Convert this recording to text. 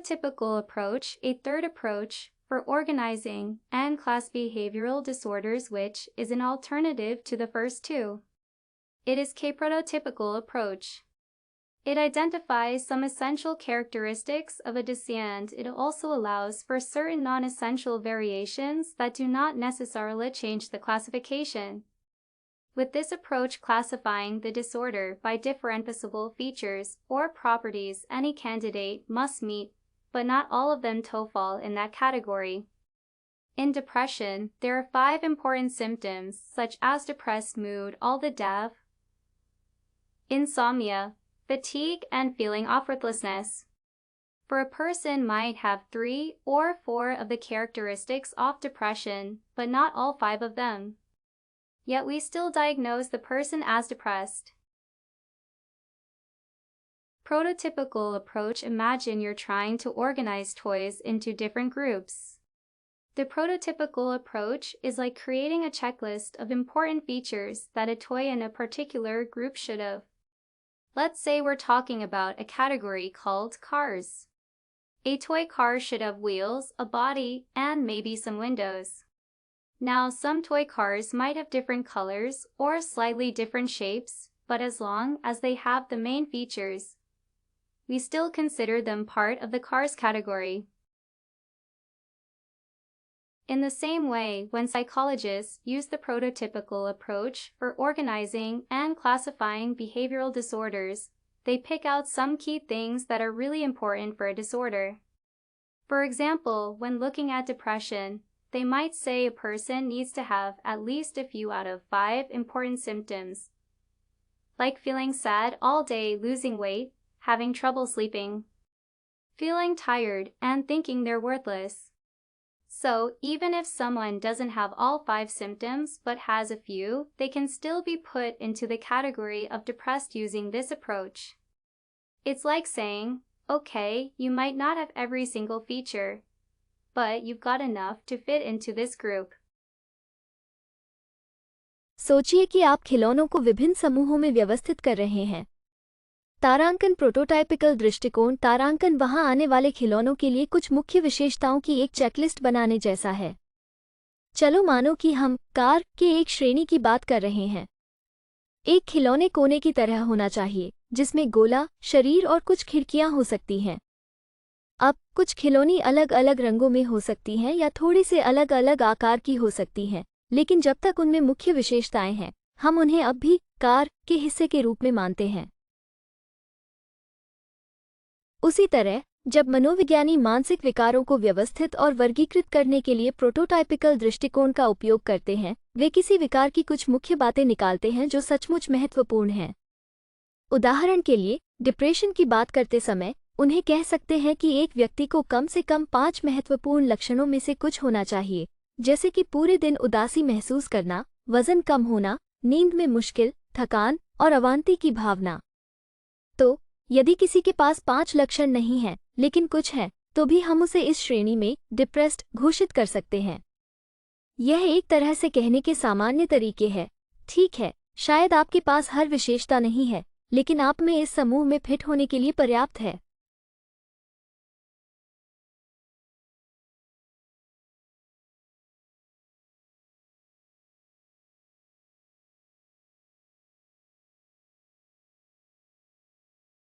prototypical approach, a third approach for organizing and class behavioral disorders, which is an alternative to the first two. It is a prototypical approach. It identifies some essential characteristics of a dissent. It also allows for certain non-essential variations that do not necessarily change the classification. With this approach classifying the disorder by differentiable features or properties, any candidate must meet, but not all of them to fall in that category. In depression, there are 5 important symptoms such as depressed mood, all the DAV, insomnia, fatigue, and feeling of worthlessness. For a person might have 3 or 4 of the characteristics of depression, but not all 5 of them. Yet we still diagnose the person as depressed. Prototypical approach. Imagine you're trying to organize toys into different groups. The prototypical approach is like creating a checklist of important features that a toy in a particular group should have. Let's say we're talking about a category called cars. A toy car should have wheels, a body, and maybe some windows. Now, some toy cars might have different colors or slightly different shapes, but as long as they have the main features, we still consider them part of the cars category. In the same way, when psychologists use the prototypical approach for organizing and classifying behavioral disorders, they pick out some key things that are really important for a disorder. For example, when looking at depression, they might say a person needs to have at least a few out of 5 important symptoms, like feeling sad all day, losing weight, having trouble sleeping, feeling tired, and thinking they're worthless. So, even if someone doesn't have all 5 symptoms but has a few, they can still be put into the category of depressed using this approach. It's like saying, okay, you might not have every single feature, but you've got enough to fit into this group. सोचिए कि आप खिलौनों को विभिन्न समूहों में व्यवस्थित कर रहे हैं। तारांकन प्रोटोटाइपिकल दृष्टिकोण। तारांकन वहां आने वाले खिलौनों के लिए कुछ मुख्य विशेषताओं की एक चेकलिस्ट बनाने जैसा है। चलो मानो कि हम कार के एक श्रेणी की बात कर रहे हैं। एक खिलौने कोने की तरह होना चाहिए, जिसमें गोला शरीर और कुछ खिड़कियां हो सकती हैं। अब कुछ खिलौनी अलग अलग रंगों में हो सकती हैं या थोड़ी से अलग अलग आकार की हो सकती हैं, लेकिन जब तक उनमें मुख्य विशेषताएं हैं, हम उन्हें अब भी कार के हिस्से के रूप में मानते हैं। उसी तरह, जब मनोविज्ञानी मानसिक विकारों को व्यवस्थित और वर्गीकृत करने के लिए प्रोटोटाइपिकल दृष्टिकोण का उपयोग करते हैं, वे किसी विकार की कुछ मुख्य बातें निकालते हैं जो सचमुच महत्वपूर्ण हैं। उदाहरण के लिए, डिप्रेशन की बात करते समय उन्हें कह सकते हैं कि एक व्यक्ति को कम से कम 5 महत्वपूर्ण लक्षणों में से कुछ होना चाहिए, जैसे कि पूरे दिन उदासी महसूस करना, वजन कम होना, नींद में मुश्किल, थकान और अवांति की भावना। तो यदि किसी के पास 5 लक्षण नहीं हैं, लेकिन कुछ है, तो भी हम उसे इस श्रेणी में डिप्रेस्ड घोषित कर सकते हैं। यह एक तरह से कहने के सामान्य तरीके हैं। ठीक है, शायद आपके पास हर विशेषता नहीं है, लेकिन आप में इस समूह में फिट होने के लिए पर्याप्त है।